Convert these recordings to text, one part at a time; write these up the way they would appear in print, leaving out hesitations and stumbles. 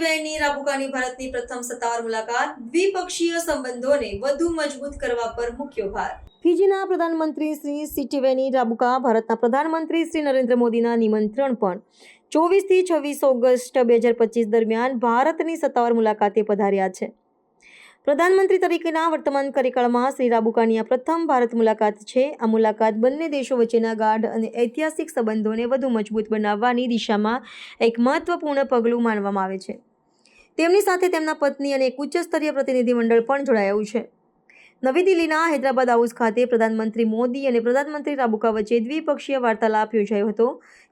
સિટીવેની રાબુકાની ભારતની પ્રથમ સત્તાવાર મુલાકાત દ્વિપક્ષીય સંબંધોને વધુ મજબૂત કરવા પર મૂક્યો ભાર. ફિજીના પ્રધાનમંત્રી શ્રી સિટીવેની રાબુકા ભારતના પ્રધાનમંત્રી શ્રી નરેન્દ્ર મોદીના નિમંત્રણ પણ 24 થી 26 ઓગસ્ટ 2025 દરમિયાન ભારતની સત્તાવાર મુલાકાતે પધાર્યા છે. પ્રધાનમંત્રી તરીકેના વર્તમાન કાર્યકાળમાં શ્રી રાબુકાની આ પ્રથમ ભારત મુલાકાત છે. આ મુલાકાત બંને દેશો વચ્ચેના ગાઢ અને ઐતિહાસિક સંબંધોને વધુ મજબૂત બનાવવાની દિશામાં એક મહત્વપૂર્ણ પગલું માનવામાં આવે છે. તેમની સાથે તેમના પત્ની અને એક ઉચ્ચ-સ્તરીય પ્રતિનિધિમંડળ પણ જોડાયું છે. નવી દિલ્હીના હૈદરાબાદ હાઉસ ખાતે પ્રધાનમંત્રી મોદી અને પ્રધાનમંત્રી રાબુકા વચ્ચે દ્વિપક્ષીય વાર્તાલાપ યોજાયો હતો,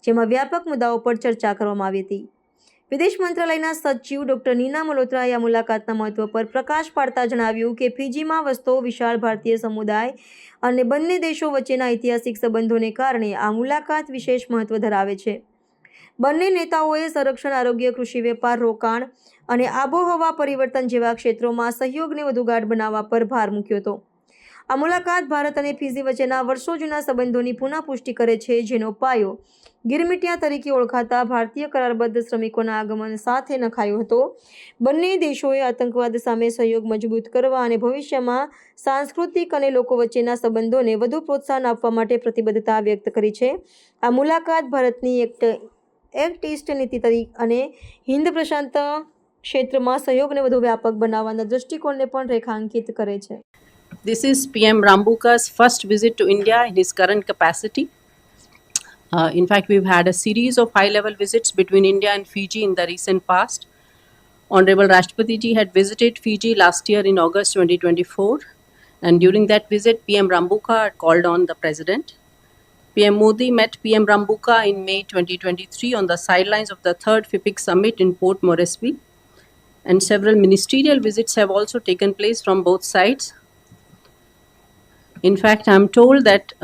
જેમાં વ્યાપક મુદ્દાઓ પર ચર્ચા કરવામાં આવી હતી. વિદેશ મંત્રાલયના સચિવ ડોક્ટર નીના મલ્હોત્રાએ આ મુલાકાતના મહત્વ પર પ્રકાશ પાડતા જણાવ્યું કે ફિજીમાં વસતો વિશાળ ભારતીય સમુદાય અને બંને દેશો વચ્ચેના ઐતિહાસિક સંબંધોને કારણે આ મુલાકાત વિશેષ મહત્વ ધરાવે છે. બંને નેતાઓએ સંરક્ષણ, આરોગ્ય, કૃષિ, વેપાર, રોકાણ અને આબોહવા પરિવર્તન જેવા ક્ષેત્રોમાં સહયોગને વધુ ગાઢ બનાવવા પર ભાર મૂક્યો હતો. આ મુલાકાત ભારત અને ફિજી વચ્ચેના વર્ષો જૂના સંબંધોની પુનઃપુષ્ટિ કરે છે, જેનો પાયો ગિરમિટિયા તરીકે ઓળખાતા ભારતીય કરારબદ્ધ શ્રમિકોના આગમન સાથે નખાયો હતો. બંને દેશોએ આતંકવાદ સામે સહયોગ મજબૂત કરવા અને ભવિષ્યમાં સાંસ્કૃતિક અને લોકો વચ્ચેના સંબંધોને વધુ પ્રોત્સાહન આપવા માટે પ્રતિબદ્ધતા વ્યક્ત કરી છે. આ મુલાકાત ભારતની એક્ટ ઈસ્ટ નીતિ અને હિન્દ પ્રશાંત ક્ષેત્રમાં સહયોગને વધુ વ્યાપક બનાવવાના દૃષ્ટિકોણને પણ રેખાંકિત કરે છે. This is PM Rambuka's first visit to India in his current capacity. In fact, we've had a series of high-level visits between India and Fiji in the recent past. Honorable Rashtrapati Ji had visited Fiji last year in August 2024, and during that visit, PM Rambuka had called on the President. PM Modi met PM Rambuka in May 2023 on the sidelines of the 3rd FIPIC Summit in Port Moresby, and several ministerial visits have also taken place from both sides. In fact, I'm told that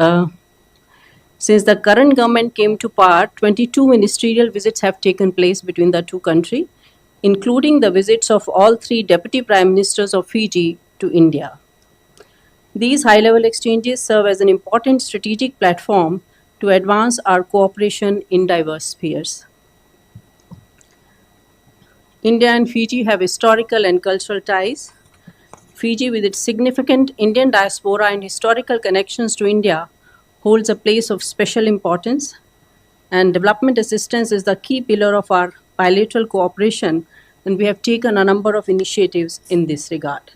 since the current government came to power, 22 ministerial visits have taken place between the two countries, including the visits of all 3 deputy prime ministers of Fiji to India. These high-level exchanges serve as an important strategic platform to advance our cooperation in diverse spheres. India and Fiji have historical and cultural ties. Fiji, with its significant Indian diaspora and historical connections to India, holds a place of special importance, and development assistance is the key pillar of our bilateral cooperation, and we have taken a number of initiatives in this regard.